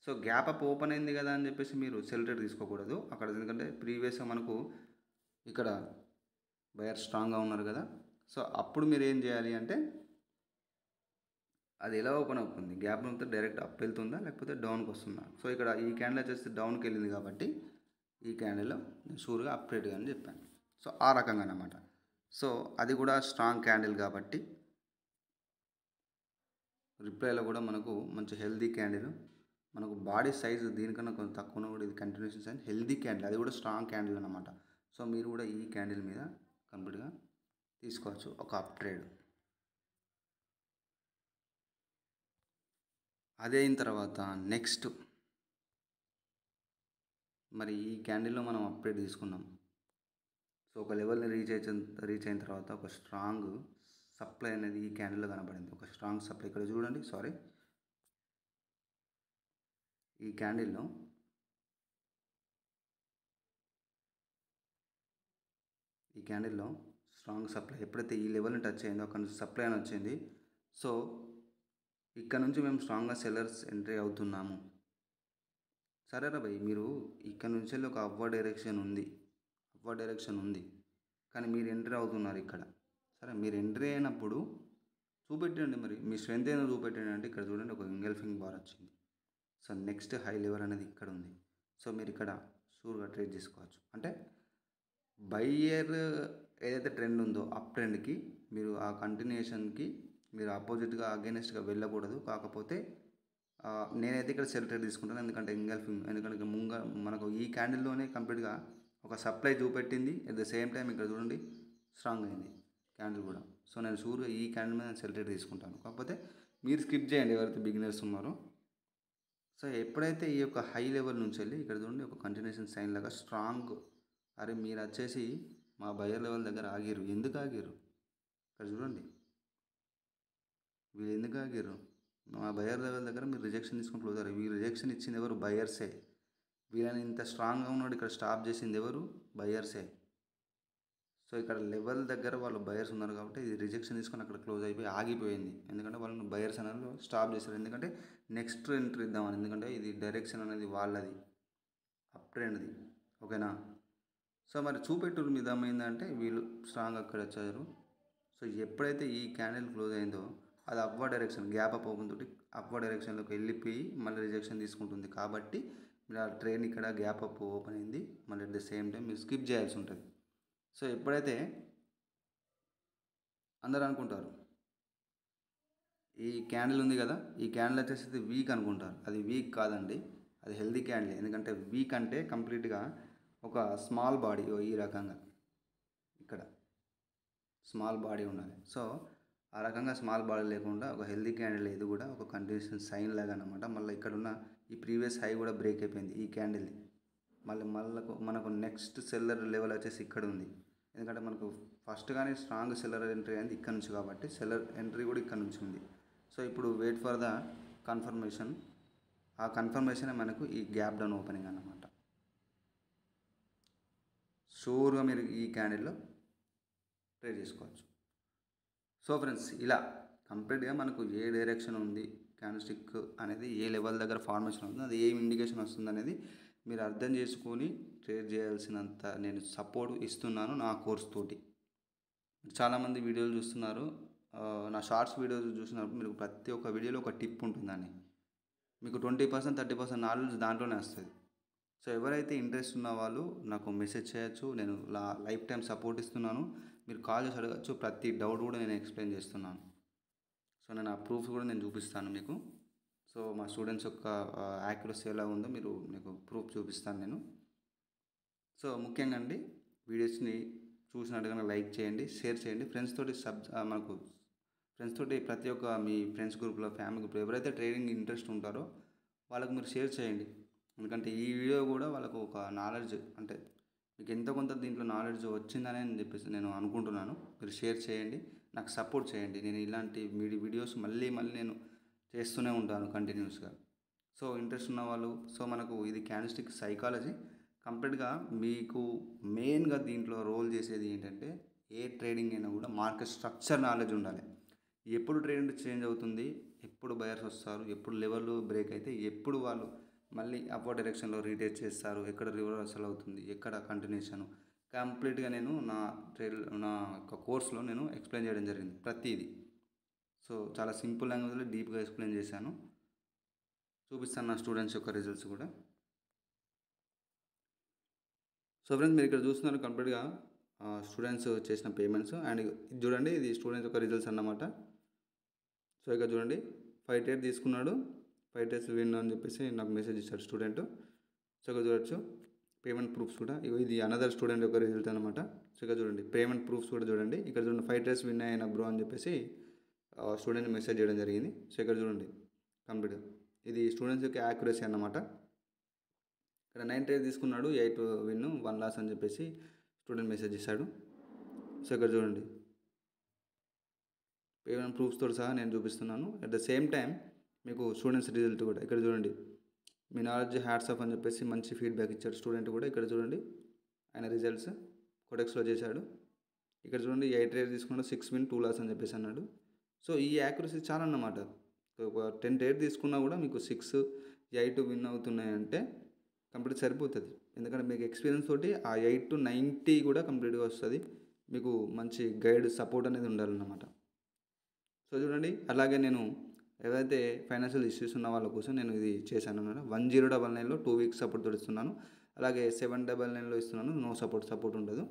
సో గ్యాప్ అప్ ఓపెన్ అయింది కదా అని చెప్పేసి మీరు సెల్ ట్రేడ్ తీసుకోకూడదు అక్కడ, ఎందుకంటే ప్రీవియస్గా మనకు ఇక్కడ బయర్ స్ట్రాంగ్గా ఉన్నారు కదా. సో అప్పుడు మీరు ఏం చేయాలి అంటే అది ఎలా ఓపెన్ అవుతుంది, గ్యాప్ ఉంటే డైరెక్ట్ అప్ వెళ్తుందా లేకపోతే డౌన్కి వస్తుందా. సో ఇక్కడ ఈ క్యాండిల్ వచ్చేసి డౌన్కి వెళ్ళింది కాబట్టి ఈ క్యాండిల్లో నేను షూర్గా అప్ ట్రేడ్ అని చెప్పాను. సో ఆ రకంగా అన్నమాట. సో అది కూడా స్ట్రాంగ్ క్యాండిల్ కాబట్టి రిప్లైలో కూడా మనకు మంచి హెల్దీ క్యాండిల్, మనకు బాడీ సైజు దీనికన్నా కొంచెం తక్కువ కూడా ఇది కంటిన్యూషన్ సైజ్ హెల్దీ క్యాండిల్, అది కూడా స్ట్రాంగ్ క్యాండిల్ అన్నమాట. సో మీరు కూడా ఈ క్యాండిల్ మీద కంప్లీట్గా తీసుకోవచ్చు ఒక అప్ ట్రేడ్. అదే అయిన తర్వాత నెక్స్ట్ మరి ఈ క్యాండిల్లో మనం అప్ ట్రేడ్ తీసుకున్నాం. సో ఒక లెవెల్ని రీచ్ అయిన తర్వాత ఒక స్ట్రాంగ్ సప్లై అనేది ఈ క్యాండిల్లో కనబడింది. ఒక స్ట్రాంగ్ సప్లై ఇక్కడ చూడండి, సారీ ఈ క్యాండిల్లో స్ట్రాంగ్ సప్లై ఎప్పుడైతే ఈ లెవెల్ని టచ్ అయిందో అక్కడ నుంచి సప్లై అని వచ్చింది. సో ఇక్కడ నుంచి మేము స్ట్రాంగ్గా సెల్లర్స్ ఎంట్రీ అవుతున్నాము. సరేరా భయ్, మీరు ఇక్కడ నుంచి వెళ్ళి ఒక అప్వర్డ్ డైరెక్షన్ ఉంది కానీ మీరు ఎంట్రీ అవుతున్నారు ఇక్కడ. సరే మీరు ఎంట్రీ అయినప్పుడు చూపెట్టండి, మరి మీ స్ట్రెంత్ ఏదో చూపెట్టండి. అంటే ఇక్కడ చూడండి ఒక ఎంగల్ఫింగ్ బార్ వచ్చింది. సో నెక్స్ట్ హై లెవెల్ అనేది ఇక్కడ ఉంది. సో మీరు ఇక్కడ షూర్గా ట్రేడ్ చేసుకోవచ్చు. అంటే బయ్యర్ ఏదైతే ట్రెండ్ ఉందో అప్ ట్రెండ్కి మీరు ఆ కంటిన్యూషన్కి మీరు ఆపోజిట్గా అగైనెస్ట్గా వెళ్ళకూడదు. కాకపోతే నేనైతే ఇక్కడ సెల్ ట్రేడ్ తీసుకుంటాను, ఎందుకంటే ఎందుకంటే మనకు ఈ క్యాండిల్లోనే కంప్లీట్గా ఒక సప్లై చూపెట్టింది. అట్ ద సేమ్ టైం ఇక్కడ చూడండి స్ట్రాంగ్ అయింది క్యాండిల్ కూడా. సో నేను షూర్గా ఈ క్యాండిల్ మీద సెల్ ట్రేడ్ తీసుకుంటాను. కాకపోతే మీరు స్కిప్ చేయండి ఎవరైతే బిగినర్స్ ఉన్నారో. సో ఎప్పుడైతే ఈ యొక్క హై లెవెల్ నుంచి వెళ్ళి ఇక్కడ చూడండి ఒక కంటిన్యూషన్ సైన్ లాగా స్ట్రాంగ్, అరే మీరు వచ్చేసి మా బయర్ లెవెల్ దగ్గర ఆగిరు, ఎందుకు ఆగిరు ఇక్కడ చూడండి, వీళ్ళు ఎందుకు ఆగిరు, మా బయర్ లెవెల్ దగ్గర మీరు రిజెక్షన్ తీసుకుని క్లోజ్ అయ్యారు. వీళ్ళు రిజెక్షన్ ఇచ్చింది ఎవరు, బయర్సే. వీళ్ళని ఇంత స్ట్రాంగ్గా ఉన్నాడు ఇక్కడ స్టాప్ చేసింది ఎవరు, బయర్సే. సో ఇక్కడ లెవెల్ దగ్గర వాళ్ళు బయర్స్ ఉన్నారు కాబట్టి ఇది రిజెక్షన్ తీసుకొని అక్కడ క్లోజ్ అయిపోయి ఆగిపోయింది. ఎందుకంటే వాళ్ళని బయర్స్ అనేది స్టాప్ చేశారు, ఎందుకంటే నెక్స్ట్ ఎంట్రీ ఇద్దామని. ఎందుకంటే ఇది డైరెక్షన్ అనేది వాళ్ళది అప్ ట్రెండ్ది, ఓకేనా. సో మరి చూపెట్టూరు మీద ఏమైందంటే వీళ్ళు స్ట్రాంగ్ అక్కడ వచ్చారు. సో ఎప్పుడైతే ఈ క్యాండిల్ క్లోజ్ అయిందో అది upward direction gap up open తోటి అప్వర్డ్ డైరెక్షన్లోకి వెళ్ళిపోయి మళ్ళీ రిజెక్షన్ తీసుకుంటుంది. కాబట్టి మీరు ఆ ట్రైన్ ఇక్కడ గ్యాప్ అప్ ఓపెన్ అయింది, మళ్ళీ అట్ ద సేమ్ టైం మీరు స్కిప్ చేయాల్సి ఉంటుంది. సో ఎప్పుడైతే అందరూ అనుకుంటారు ఈ క్యాండిల్ ఉంది కదా, ఈ క్యాండిల్ వచ్చేసి వీక్ అనుకుంటారు. అది వీక్ కాదండి, అది హెల్దీ క్యాండిల్. ఎందుకంటే వీక్ అంటే కంప్లీట్గా ఒక స్మాల్ బాడీ ఈ రకంగా ఇక్కడ స్మాల్ బాడీ ఉండాలి. సో ఆ రకంగా స్మాల్ బాడీ లేకుండా ఒక హెల్దీ క్యాండిల్ ఇది కూడా ఒక కంటిన్యూషన్ సైన్ లాగా అనమాట. మళ్ళీ ఇక్కడ ఉన్న ఈ ప్రీవియస్ హై కూడా బ్రేక్ అయిపోయింది ఈ క్యాండిల్ది. మళ్ళీ మనకు నెక్స్ట్ సెల్లర్ లెవెల్ వచ్చేసి ఇక్కడ ఉంది. ఎందుకంటే మనకు ఫస్ట్ కానీ స్ట్రాంగ్ సెల్లర్ ఎంట్రీ అయింది ఇక్కడ నుంచి, కాబట్టి సెల్లర్ ఎంట్రీ కూడా ఇక్కడ నుంచి ఉంది. సో ఇప్పుడు వెయిట్ ఫర్ ద కన్ఫర్మేషన్. ఆ కన్ఫర్మేషన్ మనకు ఈ గ్యాప్ డౌన్ ఓపెనింగ్ అన్నమాట. షూర్గా మీరు ఈ క్యాండిల్లో ట్రేడ్ చేసుకోవచ్చు. సో ఫ్రెండ్స్, ఇలా కంప్లీట్గా మనకు ఏ డైరెక్షన్ ఉంది క్యాండిల్ స్టిక్ అనేది, ఏ లెవెల్ దగ్గర ఫార్మేషన్ ఉంది, అది ఏం ఇండికేషన్ వస్తుంది అనేది మీరు అర్థం చేసుకొని ట్రేడ్ చేయాల్సినంత నేను సపోర్ట్ ఇస్తున్నాను నా కోర్స్ తోటి. చాలామంది వీడియోలు చూస్తున్నారు, నా షార్ట్స్ వీడియోస్ చూసినప్పుడు మీరు ప్రతి ఒక్క వీడియోలో ఒక టిప్ ఉంటుందని, మీకు 20% 30% నాలెడ్జ్ దాంట్లోనే వస్తుంది. సో ఎవరైతే ఇంట్రెస్ట్ ఉన్న వాళ్ళు నాకు మెసేజ్ చేయొచ్చు, నేను లైఫ్ టైం సపోర్ట్ ఇస్తున్నాను. మీరు కాల్ చేసి అడగచ్చు, ప్రతి డౌట్ కూడా నేను ఎక్స్ప్లెయిన్ చేస్తున్నాను. సో నేను ఆ ప్రూఫ్స్ కూడా నేను చూపిస్తాను మీకు. సో మా స్టూడెంట్స్ యొక్క యాక్యురసీ ఎలా ఉందో మీకు ప్రూఫ్ చూపిస్తాను నేను. సో ముఖ్యంగా అండి, వీడియోస్ని చూసినట్టుగా లైక్ చేయండి, షేర్ చేయండి, ఫ్రెండ్స్ తోటి మనకు ఫ్రెండ్స్ తోటి ప్రతి ఒక్క మీ ఫ్రెండ్స్ గ్రూప్లో, ఫ్యామిలీ గ్రూప్లో ఎవరైతే ట్రేడింగ్ ఇంట్రెస్ట్ ఉంటారో వాళ్ళకు మీరు షేర్ చేయండి. ఎందుకంటే ఈ వీడియో కూడా వాళ్ళకు ఒక నాలెడ్జ్, అంటే మీకు ఎంతో కొంత దీంట్లో నాలెడ్జ్ వచ్చిందని చెప్పేసి నేను అనుకుంటున్నాను. మీరు షేర్ చేయండి, నాకు సపోర్ట్ చేయండి. నేను ఇలాంటి వీడియోస్ మళ్ళీ నేను చేస్తూనే ఉంటాను కంటిన్యూస్గా. సో ఇంట్రెస్ట్ ఉన్న వాళ్ళు, సో మనకు ఇది క్యాండిల్స్టిక్ సైకాలజీ కంప్లీట్గా మీకు మెయిన్గా దీంట్లో రోల్ చేసేది ఏంటంటే, ఏ ట్రేడింగ్ అయినా కూడా మార్కెట్ స్ట్రక్చర్ నాలెడ్జ్ ఉండాలి. ఎప్పుడు ట్రెండ్ చేంజ్ అవుతుంది, ఎప్పుడు బయర్స్ వస్తారు, ఎప్పుడు లెవెల్ బ్రేక్ అయితే ఎప్పుడు వాళ్ళు మళ్ళీ అప్వర్డ్ డైరెక్షన్లో రీటేక్ చేస్తారు, ఎక్కడ రివర్సల్ అవుతుంది, ఎక్కడ కంటిన్యూషన్, కంప్లీట్గా నేను నా యొక్క కోర్స్లో నేను ఎక్స్ప్లెయిన్ చేయడం జరిగింది ప్రతిదీ. సో చాలా సింపుల్ లాంగ్వేజ్లో డీప్గా ఎక్స్ప్లెయిన్ చేశాను. చూపిస్తాను నా స్టూడెంట్స్ యొక్క రిజల్ట్స్ కూడా. సో ఫ్రెండ్స్, మీరు ఇక్కడ చూస్తున్నారు కంప్లీట్గా స్టూడెంట్స్ చేసిన పేమెంట్స్. అండ్ ఇది చూడండి, ఇది స్టూడెంట్స్ యొక్క రిజల్ట్స్ అన్నమాట. సో ఇక్కడ చూడండి, 5 ట్రేడ్ తీసుకున్నాడు, 5 ట్రేడ్స్ విన్ అని చెప్పేసి నాకు మెసేజ్ ఇచ్చాడు స్టూడెంట్. సో ఇక్కడ చూడొచ్చు పేమెంట్ ప్రూఫ్స్ కూడా. ఇది అనదర్ స్టూడెంట్ యొక్క రిజల్ట్ అనమాట. సో ఇక్కడ చూడండి పేమెంట్ ప్రూఫ్స్ కూడా చూడండి. ఇక్కడ చూడండి 5 ట్రేడ్స్ విన్ అయిన బ్రో అని చెప్పేసి స్టూడెంట్ మెసేజ్ చేయడం జరిగింది. సో ఇక్కడ చూడండి కంప్లీట్గా ఇది స్టూడెంట్స్ యొక్క యాక్యురసీ అన్నమాట. ఇక్కడ 9 ట్రేడ్ తీసుకున్నాడు, 8 విన్ 1 లాస్ అని చెప్పేసి స్టూడెంట్ మెసేజ్ ఇస్తాడు. సో ఇక్కడ చూడండి పేమెంట్ ప్రూఫ్స్తో సహా నేను చూపిస్తున్నాను. అట్ ద సేమ్ టైం మీకు స్టూడెంట్స్ రిజల్ట్ కూడా ఇక్కడ చూడండి. మీ నాలెడ్జ్ హ్యాట్స్ ఆఫ్ అని చెప్పేసి మంచి ఫీడ్బ్యాక్ ఇచ్చాడు స్టూడెంట్ కూడా. ఇక్కడ చూడండి ఆయన రిజల్ట్స్ కోటెక్స్లో చేశాడు. ఇక్కడ చూడండి 8 ట్రేడ్ తీసుకున్నాడు, 6 విన్ 2 లాస్ అని చెప్పేసి అన్నాడు. సో ఈ యాక్యురసీ చాలా అన్నమాట. ఒక 10 ట్రేడ్ తీసుకున్నా కూడా మీకు 6, 8 విన్ అవుతున్నాయంటే కంప్లీట్ సరిపోతుంది. ఎందుకంటే మీకు ఎక్స్పీరియన్స్ తోటి ఆ 8 to 90 కూడా కంప్లీట్గా వస్తుంది. మీకు మంచి గైడ్ సపోర్ట్ అనేది ఉండాలన్నమాట. సో చూడండి, అలాగే నేను ఏదైతే ఫైనాన్షియల్ ఇష్యూస్ ఉన్న వాళ్ళ కోసం నేను ఇది చేశాను అన్నమాట. 1099లో 2 వీక్స్ సపోర్ట్ తోటి ఇస్తున్నాను. అలాగే 799లో ఇస్తున్నాను, నో సపోర్ట్ ఉండదు.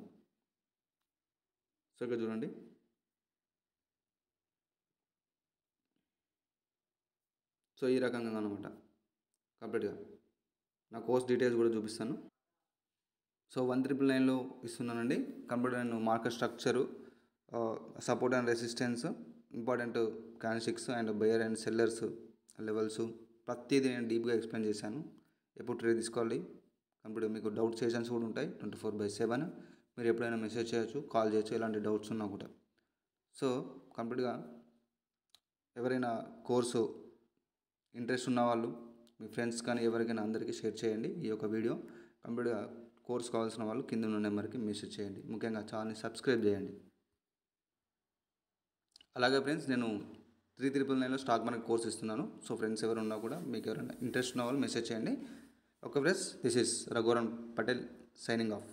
సో ఇక్కడ చూడండి సో ఈ రకంగా అనమాట కంప్లీట్గా. నా కోర్స్ డీటెయిల్స్ కూడా చూపిస్తాను. సో 1999లో ఇస్తున్నానండి. కంప్లీట్గా నేను market structure, support and resistance, important candlesticks and buyer and sellers levels ప్రతిదీ నేను డీప్గా ఎక్స్ప్లెయిన్ చేశాను. ఎప్పుడు ట్రేడ్ తీసుకోవాలి, కంప్లీట్గా మీకు డౌట్ సెషన్స్ కూడా ఉంటాయి 24/7. మీరు ఎప్పుడైనా మెసేజ్ చేయొచ్చు, కాల్ చేయొచ్చు, ఎలాంటి డౌట్స్ ఉన్నా కూడా. సో కంప్లీట్గా ఎవరైనా కోర్సు ఇంట్రెస్ట్ ఉన్నవాళ్ళు మీ ఫ్రెండ్స్ కానీ ఎవరికైనా అందరికీ షేర్ చేయండి ఈ యొక్క వీడియో. కంప్లీట్గా కోర్స్ కావాల్సిన వాళ్ళు కింద ఉన్న నెంబర్కి మెసేజ్ చేయండి. ముఖ్యంగా ఛానల్ని సబ్స్క్రైబ్ చేయండి. అలాగే ఫ్రెండ్స్, నేను 399లో స్టాక్ మార్కెట్ కోర్స్ ఇస్తున్నాను. సో ఫ్రెండ్స్ ఎవరు ఉన్నా కూడా, మీకు ఎవరైనా ఇంట్రెస్ట్ ఉన్న వాళ్ళు మెసేజ్ చేయండి. Okay friends, this is Raghuvaran Patel signing off.